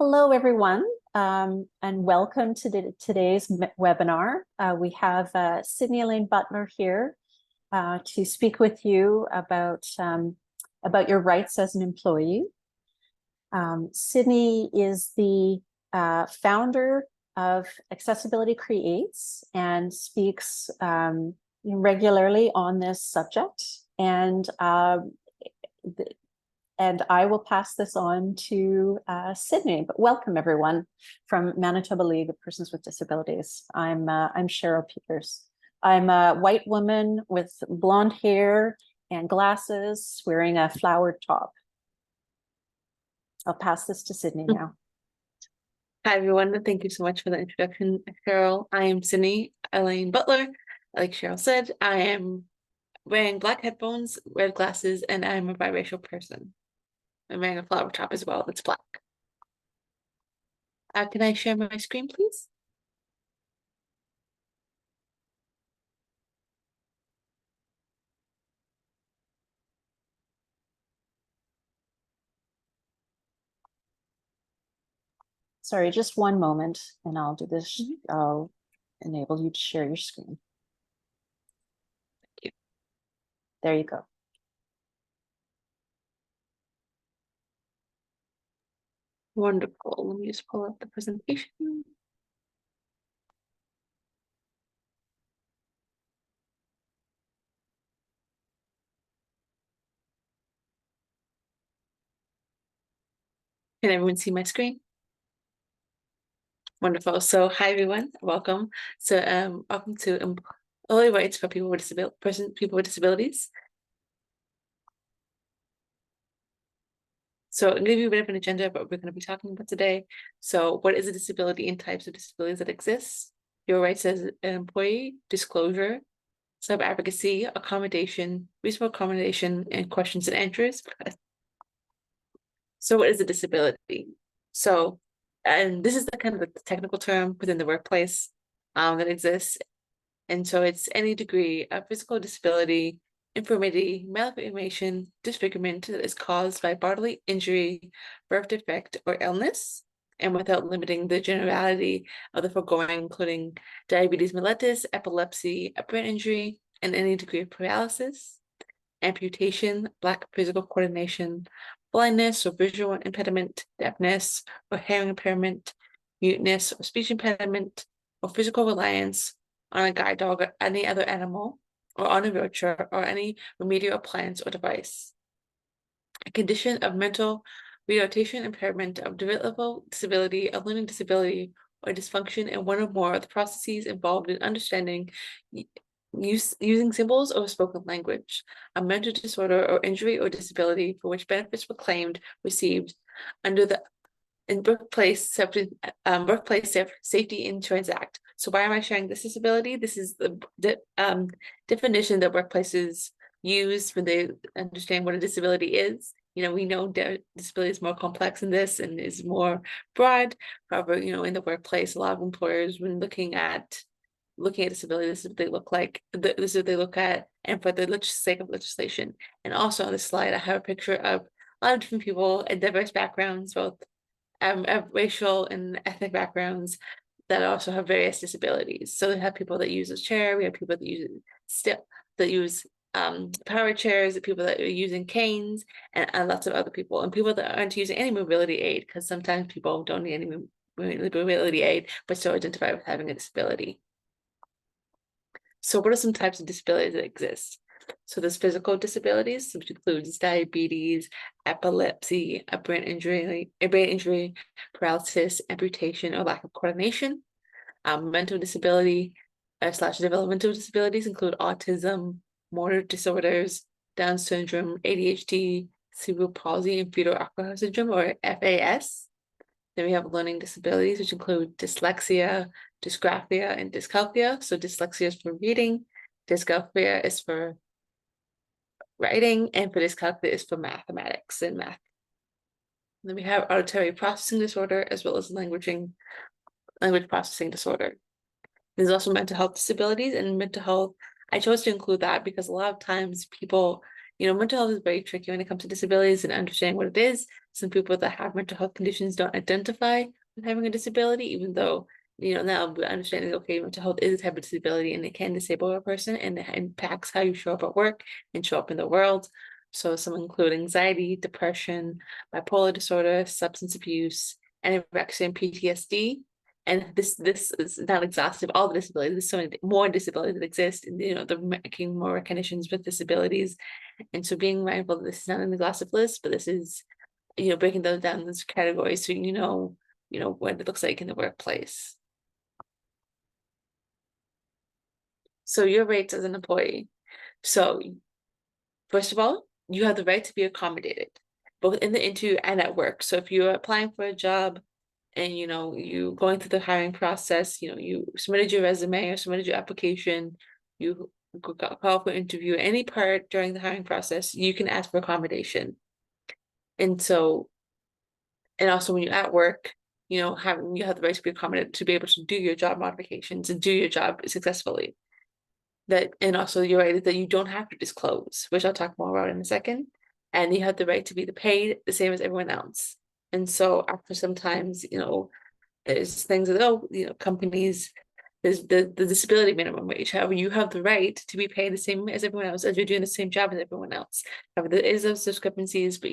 Hello, everyone, and welcome to today's webinar. We have Sydney Elaine Butler here to speak with you about your rights as an employee. Sydney is the founder of Accessibility Creates and speaks regularly on this subject. And I will pass this on to Sydney. But welcome, everyone, from Manitoba League of Persons with Disabilities. I'm Cheryl Peters. I'm a white woman with blonde hair and glasses, wearing a flowered top. I'll pass this to Sydney now. Hi, everyone. Thank you so much for the introduction, Cheryl. I am Sydney Elaine Butler. Like Cheryl said, I am wearing black headphones, red glasses, and I'm a biracial person. I'm wearing a flower top as well that's black. Can I share my screen, please? Sorry, just one moment, and I'll do this. I'll enable you to share your screen. Thank you. There you go. Wonderful. Let me just pull up the presentation. Can everyone see my screen? Wonderful. So hi, everyone. Welcome. So welcome to Employee Rights for People with Disabilities. So I'm going to give you a bit of an agenda of what we're going to be talking about today. So what is a disability and types of disabilities that exist? Your rights as an employee, disclosure, sub-advocacy, accommodation, reasonable accommodation, and questions and answers. So what is a disability? So, and this is the kind of the technical term within the workplace that exists. And so it's any degree of physical disability, infirmity, malformation, disfigurement that is caused by bodily injury, birth defect, or illness, and without limiting the generality of the foregoing, including diabetes mellitus, epilepsy, a brain injury, and any degree of paralysis, amputation, lack of physical coordination, blindness or visual impediment, deafness or hearing impairment, muteness or speech impediment, or physical reliance on a guide dog or any other animal, or on a wheelchair or any remedial appliance or device. A condition of mental retardation, impairment of developmental disability, a learning disability, or dysfunction in one or more of the processes involved in understanding, using symbols or spoken language, a mental disorder or injury or disability for which benefits were claimed, received under the Workplace Safety Insurance Act. So why am I sharing this disability? This is the definition that workplaces use when they understand what a disability is. You know, we know that disability is more complex than this and is more broad. However, you know, in the workplace, a lot of employers, when looking at disability, this is what they look like. This is what they look at, and for the sake of legislation. And also on this slide, I have a picture of a lot of different people and diverse backgrounds, both racial and ethnic backgrounds, that also have various disabilities. So we have people that use a chair, we have people that use power chairs, people that are using canes, and lots of other people, and people that aren't using any mobility aid, because sometimes people don't need any mobility aid, but still identify with having a disability. So what are some types of disabilities that exist? So there's physical disabilities, which includes diabetes, epilepsy, a brain injury, paralysis, amputation, or lack of coordination. Mental disability / developmental disabilities include autism, motor disorders, Down syndrome, ADHD, cerebral palsy, and fetal alcohol syndrome, or FAS. Then we have learning disabilities, which include dyslexia, dysgraphia, and dyscalculia. So dyslexia is for reading, dyscalculia is for writing, and for dyscalculia is for mathematics and math. And then we have auditory processing disorder, as well as language processing disorder. There's also mental health disabilities, and mental health, I chose to include that because a lot of times people mental health is very tricky when it comes to disabilities and understanding what it is. Some people that have mental health conditions don't identify with having a disability, even though, now we're understanding, okay, mental health is a type of disability and it can disable a person and it impacts how you show up at work and show up in the world. So some include anxiety, depression, bipolar disorder, substance abuse, anorexia and PTSD. And this is not exhaustive, all the disabilities. There's so many more disabilities that exist, and they're making more recognitions with disabilities. And so being mindful that this is not an exhaustive list, but this is, breaking those down into categories so what it looks like in the workplace. So your rights as an employee. So first of all, you have the right to be accommodated, both in the interview and at work. So if you're applying for a job and you going through the hiring process, you submitted your resume or submitted your application, you got called for interview, any part during the hiring process, you can ask for accommodation. And so, and also when you're at work, you have the right to be accommodated to be able to do your job modifications and do your job successfully. And also you're right that you don't have to disclose, which I'll talk more about in a second. And you have the right to be paid the same as everyone else. And so after sometimes, there's things that, companies, there's the disability minimum wage. However, you have the right to be paid the same as everyone else, as you're doing the same job as everyone else. However, there is those discrepancies, but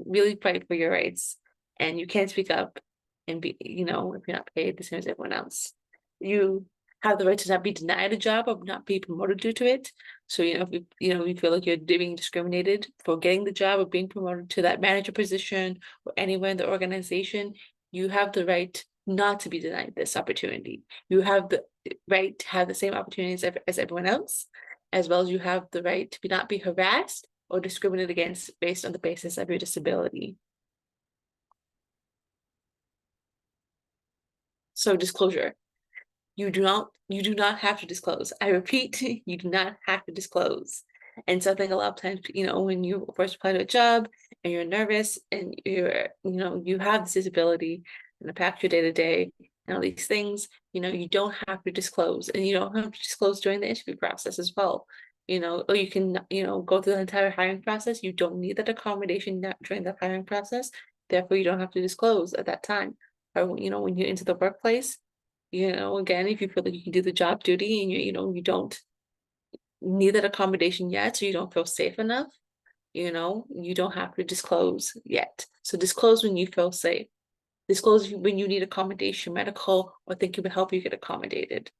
really fight for your rights. And you can't speak up and be, if you're not paid the same as everyone else. You have the right to not be denied a job or not be promoted due to it. So, if you feel like you're being discriminated for getting the job or being promoted to that manager position or anywhere in the organization, you have the right not to be denied this opportunity. You have the right to have the same opportunities as everyone else, as well as you have the right to not be harassed or discriminated against based on the basis of your disability. So disclosure. You do not have to disclose. I repeat, you do not have to disclose. And so I think a lot of times, when you first apply to a job and you're nervous and you have this disability and impacts your day to day and all these things, you don't have to disclose, and you don't have to disclose during the interview process as well. Or you can, go through the entire hiring process. You don't need that accommodation during the hiring process. Therefore, you don't have to disclose at that time. Or, when you're into the workplace, again, if you feel like you can do the job duty and you don't need that accommodation yet, so you don't feel safe enough, you don't have to disclose yet. So disclose when you feel safe. Disclose when you need accommodation, medical, or think it would help you get accommodated.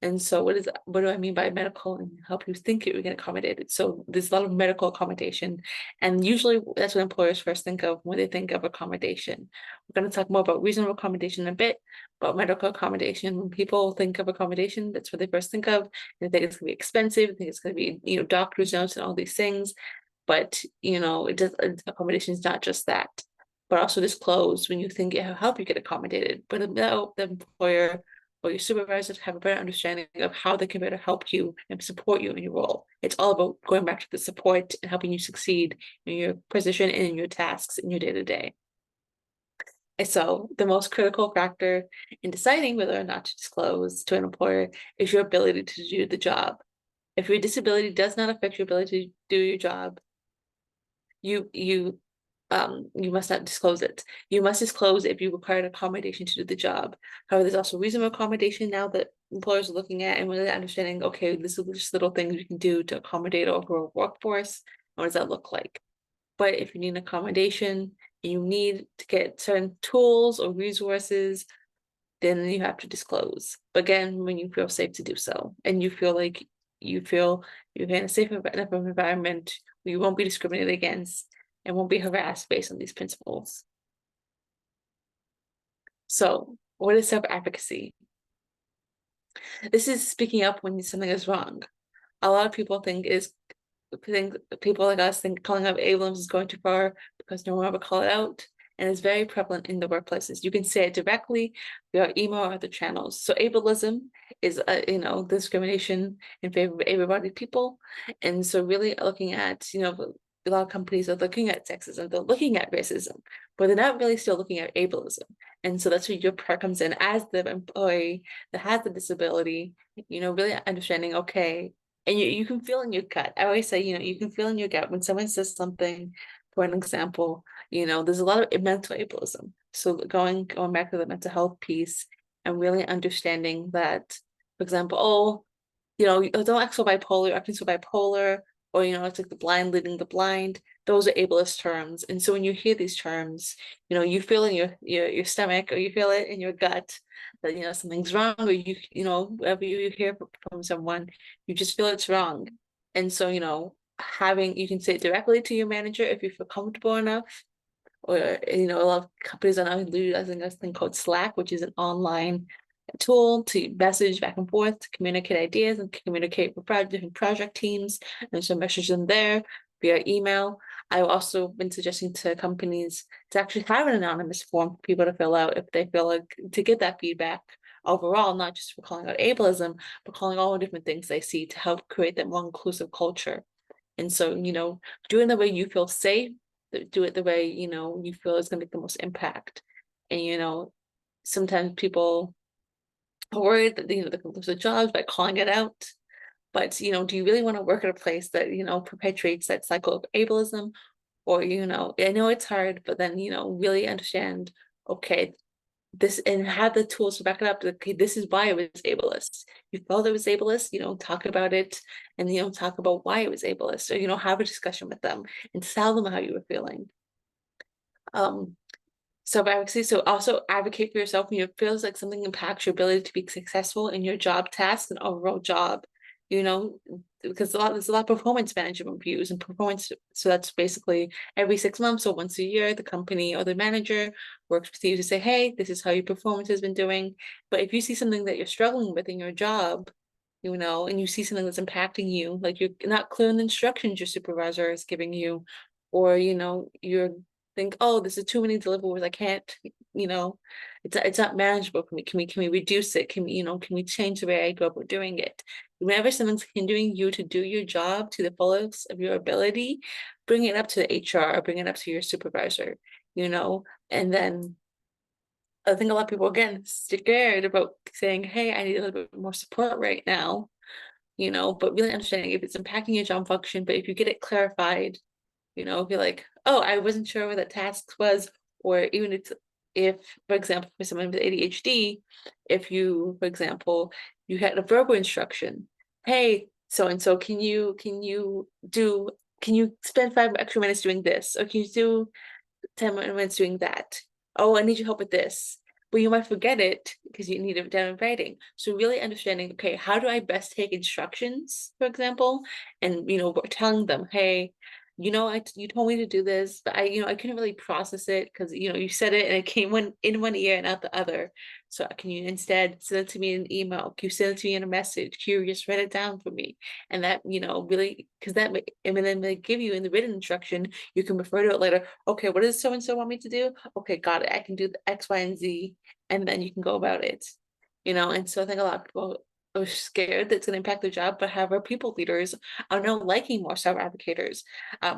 And so what do I mean by medical and help you think it would get accommodated? So there's a lot of medical accommodation. And usually that's what employers first think of when they think of accommodation. We're going to talk more about reasonable accommodation in a bit, but medical accommodation, when people think of accommodation, that's what they first think of. And they think it's gonna be expensive, they think it's gonna be, doctor's notes and all these things. But accommodation is not just that, but also disclose when you think it'll help you get accommodated. But the employer or your supervisors have a better understanding of how they can better help you and support you in your role. It's all about going back to the support and helping you succeed in your position and in your tasks in your day-to-day. And so the most critical factor in deciding whether or not to disclose to an employer is your ability to do the job. If your disability does not affect your ability to do your job, you must not disclose it. You must disclose if you require an accommodation to do the job. However, there's also reasonable accommodation now that employers are looking at and really understanding, okay, this is just little things we can do to accommodate our overall workforce. What does that look like? But if you need an accommodation and you need to get certain tools or resources, then you have to disclose. But again, when you feel safe to do so, and you feel like you're in a safe enough environment where you won't be discriminated against and won't be harassed based on these principles. So, what is self-advocacy? This is speaking up when something is wrong. A lot of people think people like us think calling out ableism is going too far because no one ever call it out. And it's very prevalent in the workplaces. You can say it directly via email or other channels. So ableism is, discrimination in favor of able-bodied people. And so really looking at, a lot of companies are looking at sexism, they're looking at racism, but they're not really still looking at ableism. And so that's where your part comes in as the employee that has the disability, really understanding, okay, and you can feel in your gut. I always say, you can feel in your gut when someone says something, for an example, there's a lot of mental ableism. So going back to the mental health piece and really understanding that, for example, oh, don't act so bipolar, you're acting so bipolar, or it's like the blind leading the blind. Those are ableist terms. And so when you hear these terms, you feel in your stomach, or you feel it in your gut that something's wrong, or whatever you hear from someone, you just feel it's wrong. And so you can say it directly to your manager if you feel comfortable enough, or a lot of companies are now utilizing this thing called Slack, which is an online tool to message back and forth, to communicate ideas and communicate with different project teams, and so message them there via email. I've also been suggesting to companies to actually have an anonymous form for people to fill out if they feel like, to get that feedback overall, not just for calling out ableism, but calling all the different things they see to help create that more inclusive culture. And so, do it the way you feel safe, do it the way, you feel is going to make the most impact. And, sometimes people are worried that, they can lose their jobs by calling it out. But, do you really want to work at a place that, perpetuates that cycle of ableism? Or, I know it's hard, but then, really understand, okay, this, and have the tools to back it up. Okay, this is why it was ableist. You felt it was ableist, talk about it, and talk about why it was ableist. Or have a discussion with them and tell them how you were feeling. Self-advocacy. So also advocate for yourself when it feels like something impacts your ability to be successful in your job tasks and overall job. Because there's a lot of performance management reviews and performance. So that's basically every 6 months or once a year, the company or the manager works with you to say, hey, this is how your performance has been doing. But if you see something that you're struggling with in your job, and you see something that's impacting you, like you're not clear in the instructions your supervisor is giving you, or you're think, oh, this is too many deliverables, I can't, it's not manageable for me. Can we reduce it? Can we change the way I go about doing it? Whenever someone's hindering you to do your job to the fullest of your ability, bring it up to the HR or bring it up to your supervisor, and then I think a lot of people again scared about saying, hey, I need a little bit more support right now, but really understanding if it's impacting your job function, but if you get it clarified, be like, oh, I wasn't sure what that task was, or even if, for example, for someone with ADHD, if you, for example, you had a verbal instruction, hey, so and so, can you spend 5 extra minutes doing this, or can you do 10 minutes doing that? Oh, I need your help with this. But you might forget it because you need it down in writing. So really understanding, okay, how do I best take instructions, for example, and telling them, hey, you told me to do this, but I couldn't really process it because you said it and it came in one ear and out the other. So can you instead send it to me in an email? Can you send it to me in a message? Can you just write it down for me? And that really, because and then they give you in the written instruction, you can refer to it later. Okay, what does so and so want me to do? Okay, got it. I can do the X, Y, and Z, and then you can go about it. And so I think a lot of people are scared that it's going to impact their job, but however, people leaders are now liking more self-advocators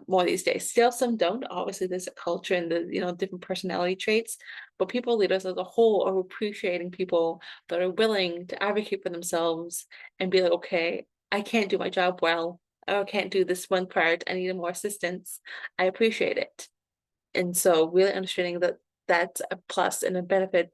more these days. Still, some don't. Obviously, there's a culture and the different personality traits, but people leaders as a whole are appreciating people that are willing to advocate for themselves and be like, okay, I can't do my job well. I can't do this one part. I need more assistance. I appreciate it. And so really understanding that that's a plus and a benefit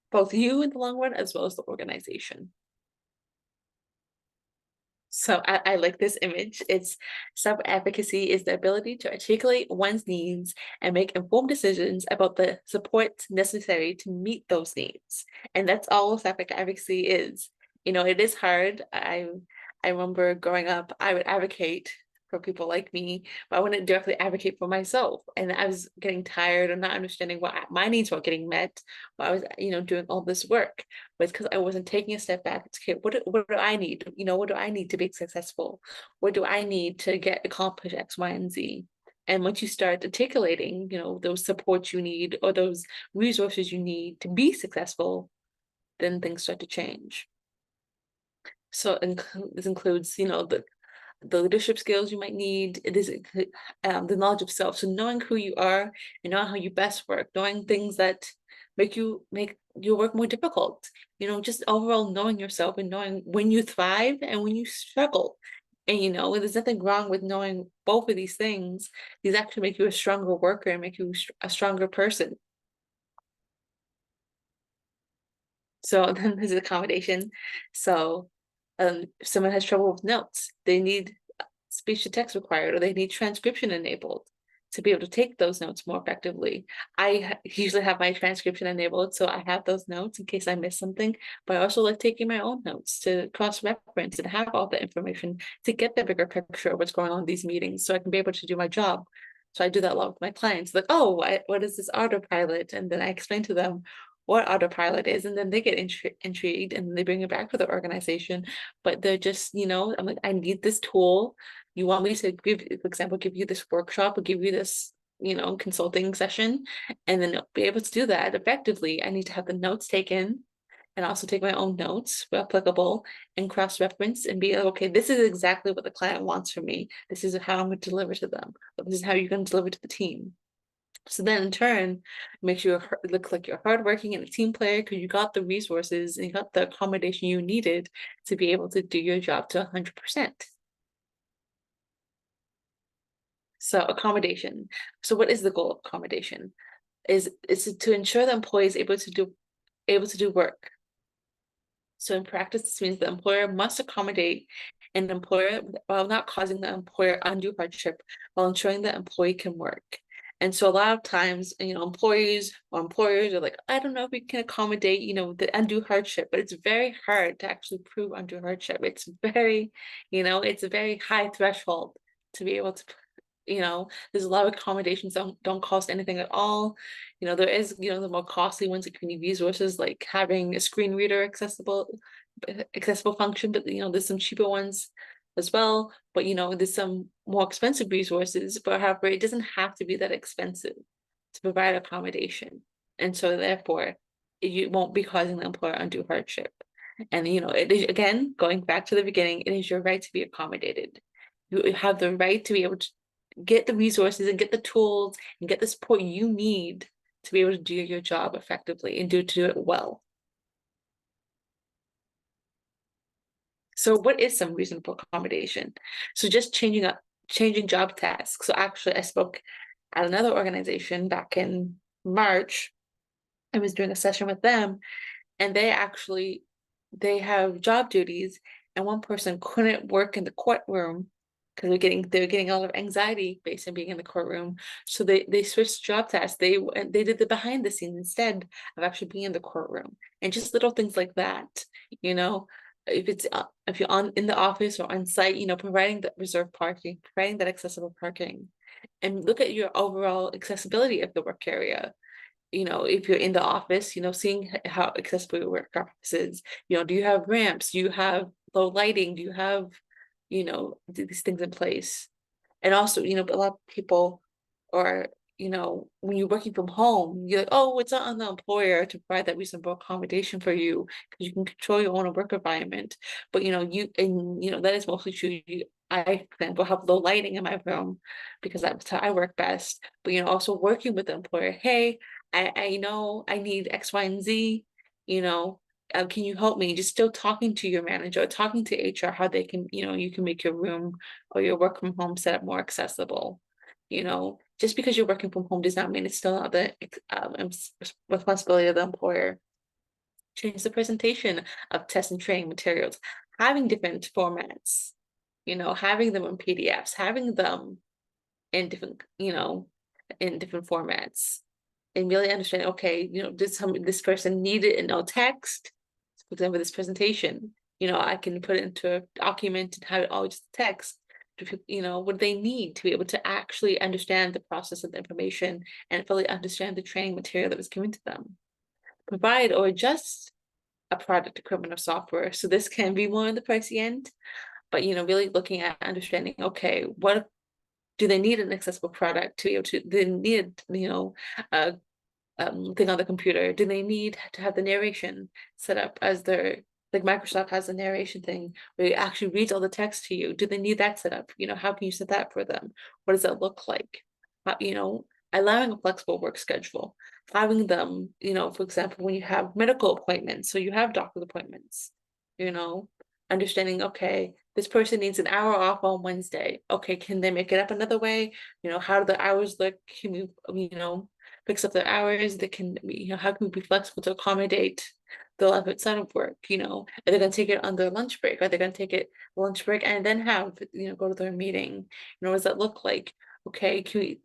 both you in the long run as well as the organization. So I like this image. It's self-advocacy is the ability to articulate one's needs and make informed decisions about the support necessary to meet those needs. And that's all self-advocacy is. It is hard. I remember growing up, I would advocate for people like me, but I wouldn't directly advocate for myself. And I was getting tired of not understanding why my needs weren't getting met while I was, doing all this work. But it's because I wasn't taking a step back. It's okay, what do I need? What do I need to be successful? What do I need to accomplish X, Y, and Z? And once you start articulating, those supports you need or those resources you need to be successful, then things start to change. So this includes, the leadership skills you might need. It is the knowledge of self. So knowing who you are and knowing how you best work, knowing things that make your work more difficult. Just overall knowing yourself and knowing when you thrive and when you struggle. And there's nothing wrong with knowing both of these things. These actually make you a stronger worker and make you a stronger person. So then there's accommodation. So if someone has trouble with notes, they need speech to text required, or they need transcription enabled to be able to take those notes more effectively. I usually have my transcription enabled, so I have those notes in case I miss something, but I also like taking my own notes to cross-reference and have all the information to get the bigger picture of what's going on in these meetings so I can be able to do my job. So I do that a lot with my clients, like, oh, what is this autopilot? And then I explain to them what autopilot is, and then they get intrigued and they bring it back to the organization. But they're just, I'm like, I need this tool. You want me to give, for example, give you this workshop or give you this, consulting session, and then be able to do that effectively. I need to have the notes taken and also take my own notes where applicable and cross-reference and be like, okay, this is exactly what the client wants from me. This is how I'm going to deliver to them. This is how you're going to deliver to the team. So then in turn, makes you look like you're hardworking and a team player because you got the resources and you got the accommodation you needed to be able to do your job to 100%. So accommodation. So what is the goal of accommodation? Is to ensure the employee is able to do work. So in practice, this means the employer must accommodate an employer while not causing the employer undue hardship while ensuring the employee can work. And so a lot of times, employees or employers are like, I don't know if we can accommodate, the undue hardship, but it's very hard to actually prove undue hardship. It's very, it's a very high threshold to be able to, there's a lot of accommodations don't cost anything at all. There is, the more costly ones that can need resources like having a screen reader accessible function, but there's some cheaper ones as well. But there's some more expensive resources, but however, it doesn't have to be that expensive to provide accommodation. And so therefore, you won't be causing the employer undue hardship. And it is, again, going back to the beginning, it is your right to be accommodated. You have the right to be able to get the resources and get the tools and get the support you need to be able to do your job effectively and do it well. So what is some reasonable accommodation? So just changing job tasks. So actually I spoke at another organization back in March. I was doing a session with them, and they have job duties, and one person couldn't work in the courtroom because they were getting a lot of anxiety based on being in the courtroom. So they switched job tasks. They did the behind the scenes instead of actually being in the courtroom, and just little things like that. If you're in the office or on site, providing the reserved parking, providing that accessible parking, and look at your overall accessibility of the work area. If you're in the office, seeing how accessible your work office is. Do you have ramps? Do you have low lighting? Do you have, these things in place? And also, a lot of people are, when you're working from home, you're like, oh, it's not on the employer to provide that reasonable accommodation for you because you can control your own work environment. But that is mostly true. I, for example, have low lighting in my room because that's how I work best. But also working with the employer, hey, I know I need X, Y, and Z, can you help me? Just still talking to your manager, talking to HR, how they can, you can make your room or your work from home setup more accessible. Just because you're working from home does not mean it's still not the responsibility of the employer. Change the presentation of test and training materials, having different formats, having them in PDFs, having them in different, in different formats, and really understand, okay, this person needed in no text. For example, this presentation, I can put it into a document and have it all just text. What they need to be able to actually understand the process of the information and fully understand the training material that was given to them. Provide or adjust a product, equipment, or software. So this can be more on the pricey end, but really looking at understanding, okay, what do they need an accessible product to be able to, they need, a thing on the computer? Do they need to have the narration set up as their, like Microsoft has a narration thing where it actually reads all the text to you? Do they need that set up? How can you set that for them? What does that look like? Allowing a flexible work schedule, having them, for example, when you have medical appointments, so you have doctor's appointments, understanding, okay, this person needs an hour off on Wednesday. Okay, can they make it up another way? How do the hours look? Can we, fix up their hours? They can, how can we be flexible to accommodate the life outside of work? Are they going to take it on their lunch break? Are they going to take it lunch break and then have, go to their meeting? What does that look like? Okay,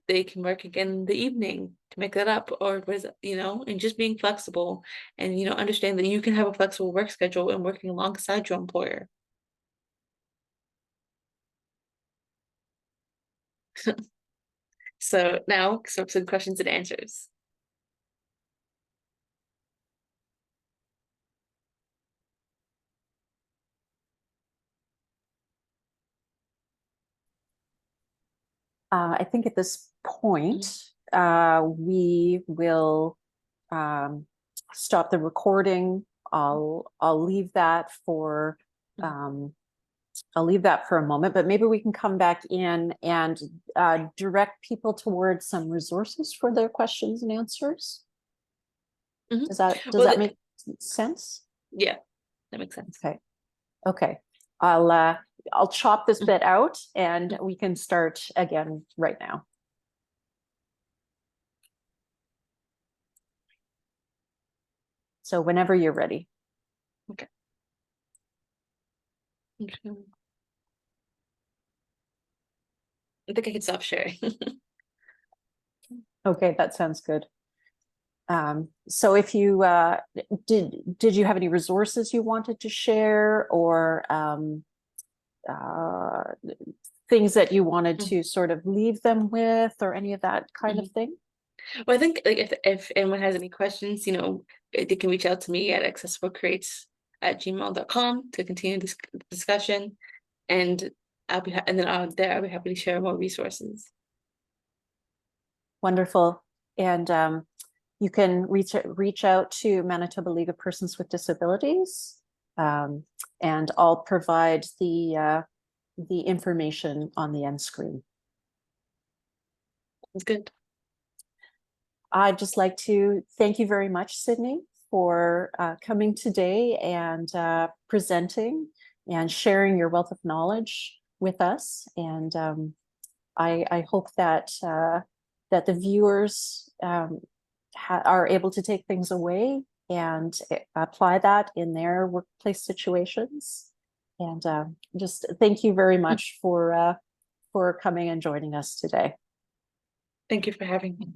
they can work again in the evening to make that up, or what is it, and just being flexible and, understand that you can have a flexible work schedule and working alongside your employer. So now, some questions and answers. I think at this point, we will stop the recording. I'll leave that for I'll leave that for a moment, but maybe we can come back in and direct people towards some resources for their questions and answers. Mhm. Does that Well, make sense? yeah, that makes sense. Okay. Okay. I'll chop this bit out and we can start again right now. So whenever you're ready. Okay. Okay. I think I can stop sharing. Okay, that sounds good. So if you did you have any resources you wanted to share, or things that you wanted to sort of leave them with, or any of that kind of thing? Well, I think like if anyone has any questions, they can reach out to me at accessiblecreates@gmail.com to continue this discussion, and I'll be I'll be happy to share more resources. Wonderful. And you can reach out to Manitoba League of Persons with Disabilities, and I'll provide the information on the end screen. It's good. I'd just like to thank you very much, Sydney, for coming today and presenting and sharing your wealth of knowledge with us. And I hope that that the viewers are able to take things away and apply that in their workplace situations. And just thank you very much for coming and joining us today. Thank you for having me.